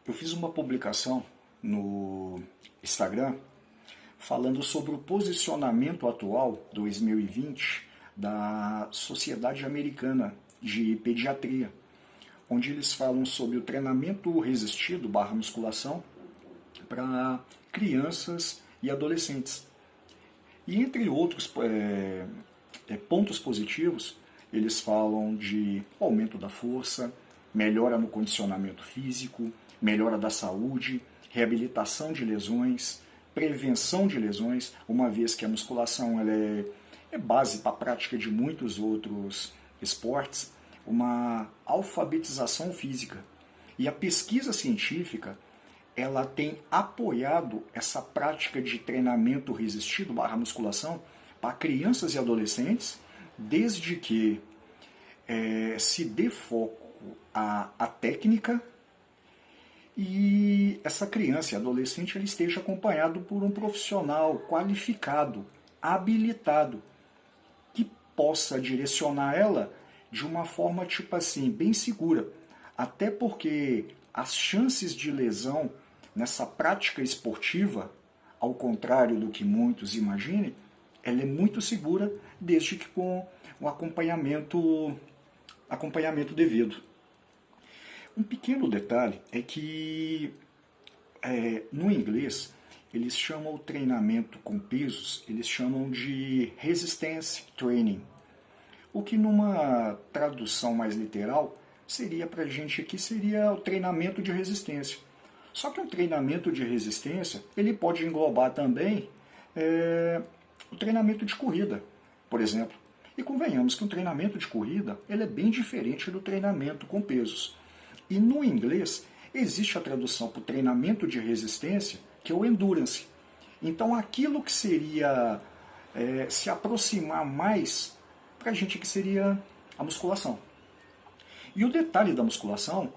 Eu fiz uma publicação no Instagram falando sobre o posicionamento atual, 2020, da Sociedade Americana de Pediatria, onde eles falam sobre o treinamento resistido barra musculação para crianças e adolescentes. E entre outros pontos positivos, eles falam de aumento da força, melhora no condicionamento físico, melhora da saúde, reabilitação de lesões, prevenção de lesões, uma vez que a musculação ela é base para a prática de muitos outros esportes, uma alfabetização física. E a pesquisa científica ela tem apoiado essa prática de treinamento resistido barra musculação para crianças e adolescentes, desde que se dê foco à técnica e essa criança e adolescente ele esteja acompanhado por um profissional qualificado, habilitado, que possa direcionar ela de uma forma tipo assim, bem segura. Até porque as chances de lesão nessa prática esportiva, ao contrário do que muitos imaginem, ela é muito segura desde que com o acompanhamento devido. Um pequeno detalhe é que no inglês eles chamam o treinamento com pesos, eles chamam de resistance training, o que numa tradução mais literal seria para a gente aqui seria o treinamento de resistência. Só que o treinamento de resistência ele pode englobar também o treinamento de corrida, por exemplo. E convenhamos que o treinamento de corrida ele é bem diferente do treinamento com pesos. E no inglês existe a tradução para o treinamento de resistência, que é o endurance. Então aquilo que seria se aproximar mais para a gente que seria a musculação. E o detalhe da musculação,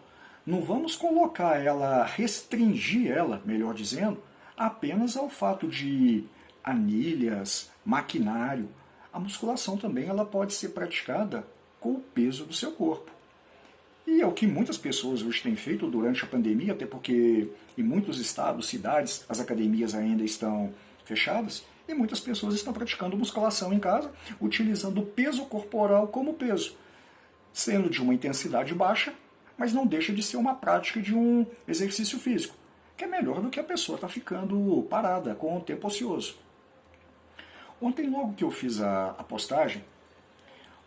não vamos colocar ela, restringir ela, melhor dizendo, apenas ao fato de anilhas, maquinário. A musculação também ela pode ser praticada com o peso do seu corpo. E é o que muitas pessoas hoje têm feito durante a pandemia, até porque em muitos estados, cidades, as academias ainda estão fechadas, e muitas pessoas estão praticando musculação em casa, utilizando o peso corporal como peso, sendo de uma intensidade baixa, mas não deixa de ser uma prática de um exercício físico, que é melhor do que a pessoa estar ficando parada com o tempo ocioso. Ontem, logo que eu fiz a postagem,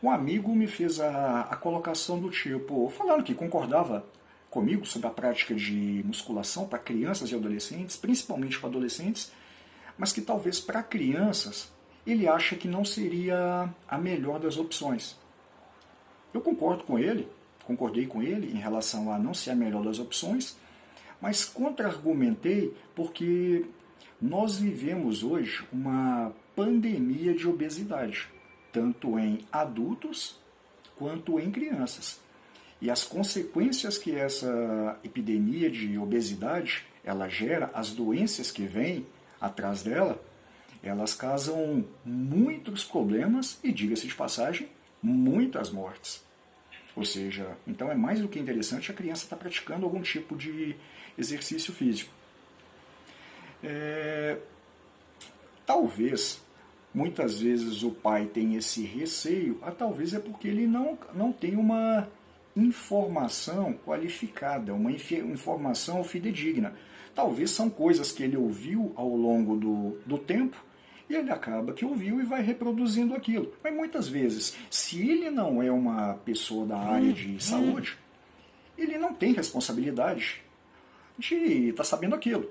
um amigo me fez a colocação do tipo, falando que concordava comigo sobre a prática de musculação para crianças e adolescentes, principalmente para adolescentes, mas que talvez para crianças ele acha que não seria a melhor das opções. Eu concordei com ele em relação a não ser a melhor das opções, mas contra-argumentei porque nós vivemos hoje uma pandemia de obesidade, tanto em adultos quanto em crianças. E as consequências que essa epidemia de obesidade ela gera, as doenças que vêm atrás dela, elas causam muitos problemas e, diga-se de passagem, muitas mortes. Ou seja, então é mais do que interessante a criança estar praticando algum tipo de exercício físico. Talvez, muitas vezes o pai tem esse receio, talvez é porque ele não tem uma informação qualificada, uma informação fidedigna. Talvez são coisas que ele ouviu ao longo do tempo e ele acaba que ouviu e vai reproduzindo aquilo. Mas muitas vezes, se ele não é uma pessoa da área de saúde, ele não tem responsabilidade de estar sabendo aquilo.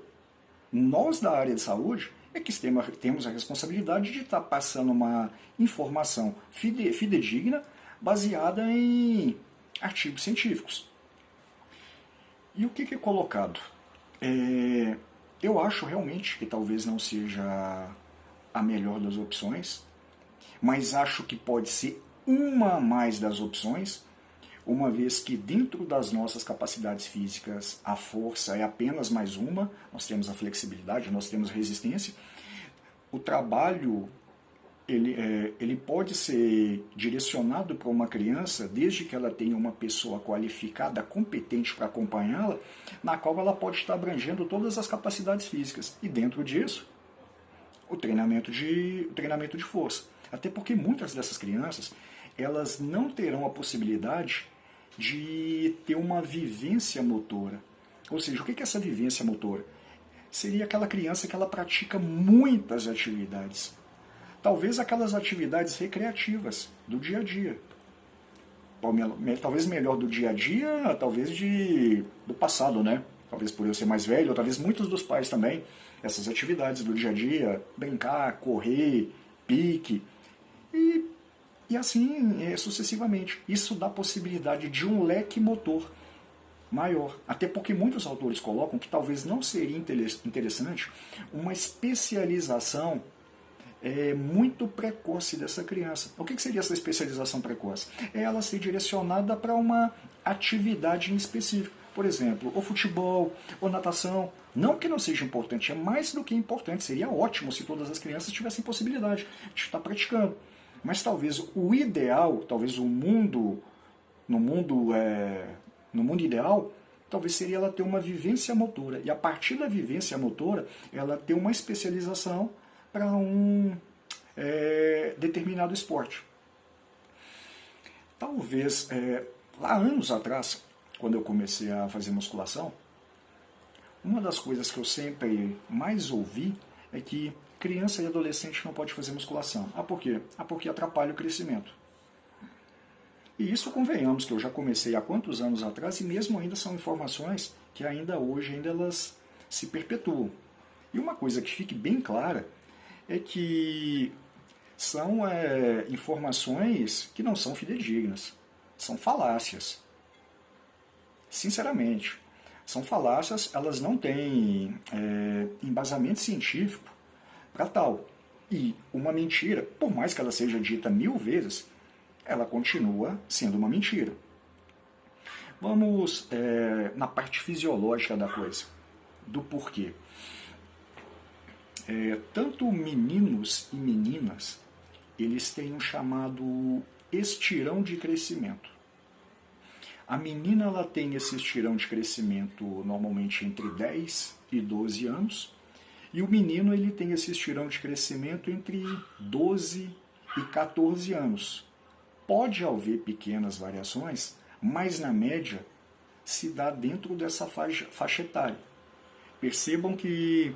Nós da área de saúde é que temos a responsabilidade de estar passando uma informação fidedigna baseada em artigos científicos. E o que é colocado? Eu acho realmente que talvez não seja a melhor das opções, mas acho que pode ser uma a mais das opções, uma vez que dentro das nossas capacidades físicas a força é apenas mais uma, nós temos a flexibilidade, nós temos a resistência, o trabalho ele pode ser direcionado para uma criança desde que ela tenha uma pessoa qualificada, competente para acompanhá-la, na qual ela pode estar abrangendo todas as capacidades físicas. E dentro disso, o treinamento de força. Até porque muitas dessas crianças, elas não terão a possibilidade de ter uma vivência motora. Ou seja, o que é essa vivência motora? Seria aquela criança que ela pratica muitas atividades. Talvez aquelas atividades recreativas do dia a dia. Talvez melhor do dia a dia, talvez do passado, né? Talvez por eu ser mais velho, ou talvez muitos dos pais também, essas atividades do dia a dia, brincar, correr, pique, e assim sucessivamente. Isso dá possibilidade de um leque motor maior. Até porque muitos autores colocam que talvez não seria interessante uma especialização muito precoce dessa criança. O que seria essa especialização precoce? É ela ser direcionada para uma atividade em específico. Por exemplo, o futebol, ou natação. Não que não seja importante, é mais do que importante. Seria ótimo se todas as crianças tivessem possibilidade de estar praticando. Mas talvez o ideal, talvez no mundo ideal, talvez seria ela ter uma vivência motora. E a partir da vivência motora, ela ter uma especialização para um determinado esporte. Talvez, lá anos atrás, quando eu comecei a fazer musculação, uma das coisas que eu sempre mais ouvi é que criança e adolescente não pode fazer musculação. Ah, por quê? Ah, porque atrapalha o crescimento. E isso convenhamos que eu já comecei há quantos anos atrás e mesmo ainda são informações que ainda hoje elas se perpetuam. E uma coisa que fique bem clara é que são informações que não são fidedignas, são falácias. Sinceramente, são falácias, elas não têm embasamento científico para tal. E uma mentira, por mais que ela seja dita 1000 vezes, ela continua sendo uma mentira. Vamos na parte fisiológica da coisa, do porquê. Tanto meninos e meninas, eles têm um chamado estirão de crescimento. A menina ela tem esse estirão de crescimento normalmente entre 10 e 12 anos, e o menino ele tem esse estirão de crescimento entre 12 e 14 anos. Pode haver pequenas variações, mas na média se dá dentro dessa faixa etária. Percebam que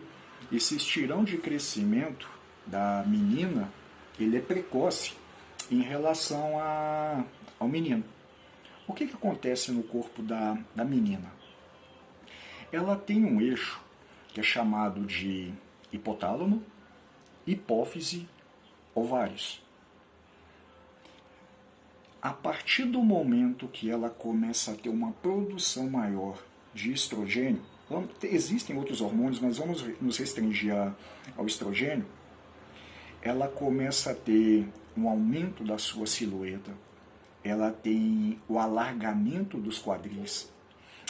esse estirão de crescimento da menina, ele é precoce em relação ao menino. O que acontece no corpo da menina? Ela tem um eixo que é chamado de hipotálamo, hipófise, ovários. A partir do momento que ela começa a ter uma produção maior de estrogênio, existem outros hormônios, mas vamos nos restringir ao estrogênio, ela começa a ter um aumento da sua silhueta, ela tem o alargamento dos quadris,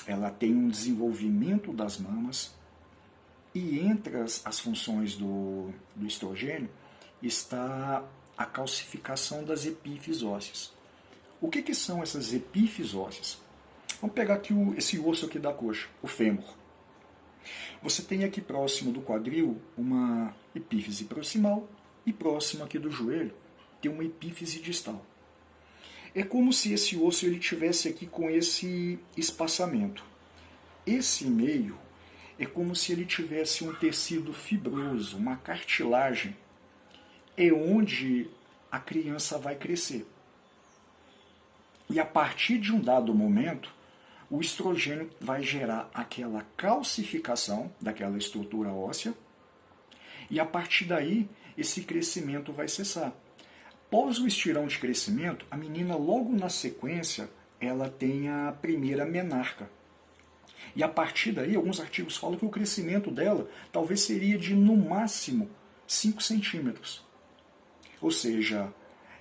ela tem um desenvolvimento das mamas, e entre as funções do estrogênio está a calcificação das epífises ósseas. O que são essas epífises ósseas? Vamos pegar aqui esse osso aqui da coxa, o fêmur. Você tem aqui próximo do quadril uma epífise proximal e próximo aqui do joelho tem uma epífise distal. É como se esse osso ele tivesse aqui com esse espaçamento. Esse meio é como se ele tivesse um tecido fibroso, uma cartilagem. É onde a criança vai crescer. E a partir de um dado momento, o estrogênio vai gerar aquela calcificação daquela estrutura óssea e a partir daí esse crescimento vai cessar. Após o estirão de crescimento, a menina logo na sequência ela tem a primeira menarca. E a partir daí, alguns artigos falam que o crescimento dela talvez seria de no máximo 5 centímetros. Ou seja,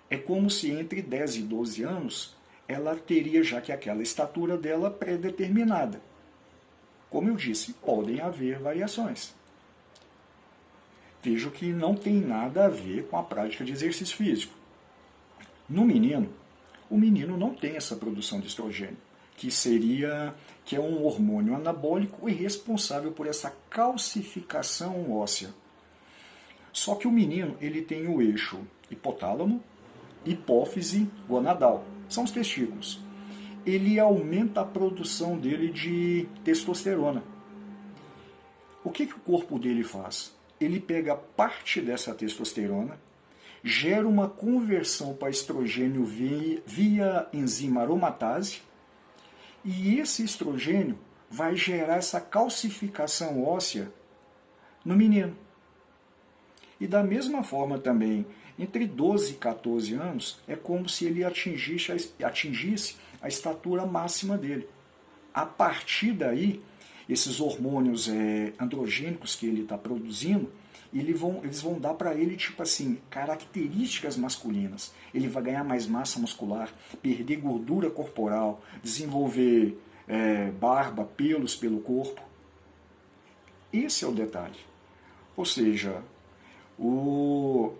é como se entre 10 e 12 anos ela teria já que aquela estatura dela pré-determinada. Como eu disse, podem haver variações. vejo que não tem nada a ver com a prática de exercício físico. No menino, o menino não tem essa produção de estrogênio, que é um hormônio anabólico e responsável por essa calcificação óssea. Só que o menino ele tem o eixo hipotálamo, hipófise, gonadal. São os testículos. Ele aumenta a produção dele de testosterona. O que o corpo dele faz? Ele pega parte dessa testosterona, gera uma conversão para estrogênio via enzima aromatase, e esse estrogênio vai gerar essa calcificação óssea no menino. E da mesma forma também, entre 12 e 14 anos, é como se ele atingisse a estatura máxima dele. A partir daí, esses hormônios androgênicos que ele está produzindo, eles vão dar para ele, tipo assim, características masculinas. Ele vai ganhar mais massa muscular, perder gordura corporal, desenvolver barba, pelos pelo corpo. Esse é o detalhe. Ou seja,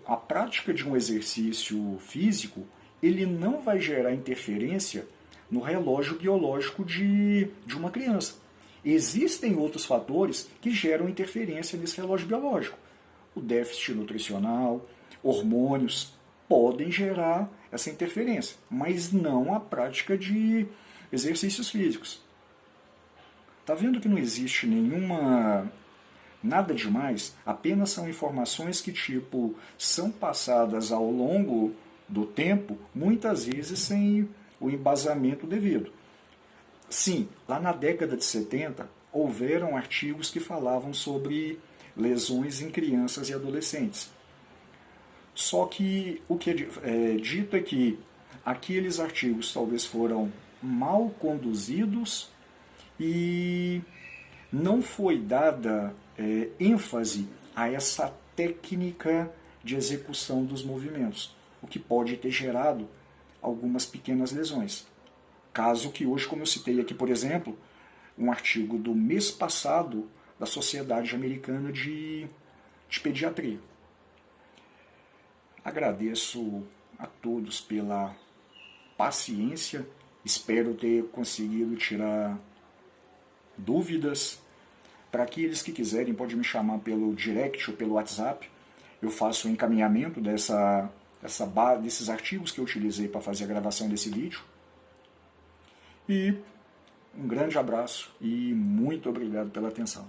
a prática de um exercício físico, ele não vai gerar interferência no relógio biológico de uma criança. Existem outros fatores que geram interferência nesse relógio biológico. O déficit nutricional, hormônios, podem gerar essa interferência, mas não a prática de exercícios físicos. Tá vendo que não existe nada demais, apenas são informações que são passadas ao longo do tempo, muitas vezes sem o embasamento devido. Sim, lá na década de 70, houveram artigos que falavam sobre lesões em crianças e adolescentes. Só que o que é dito é que aqueles artigos talvez foram mal conduzidos e não foi dada ênfase a essa técnica de execução dos movimentos, o que pode ter gerado algumas pequenas lesões. Caso que hoje, como eu citei aqui, por exemplo, um artigo do mês passado da Sociedade Americana de Pediatria. Agradeço a todos pela paciência, espero ter conseguido tirar dúvidas. Para aqueles que quiserem, pode me chamar pelo direct ou pelo WhatsApp. Eu faço o encaminhamento desses artigos que eu utilizei para fazer a gravação desse vídeo. E um grande abraço e muito obrigado pela atenção.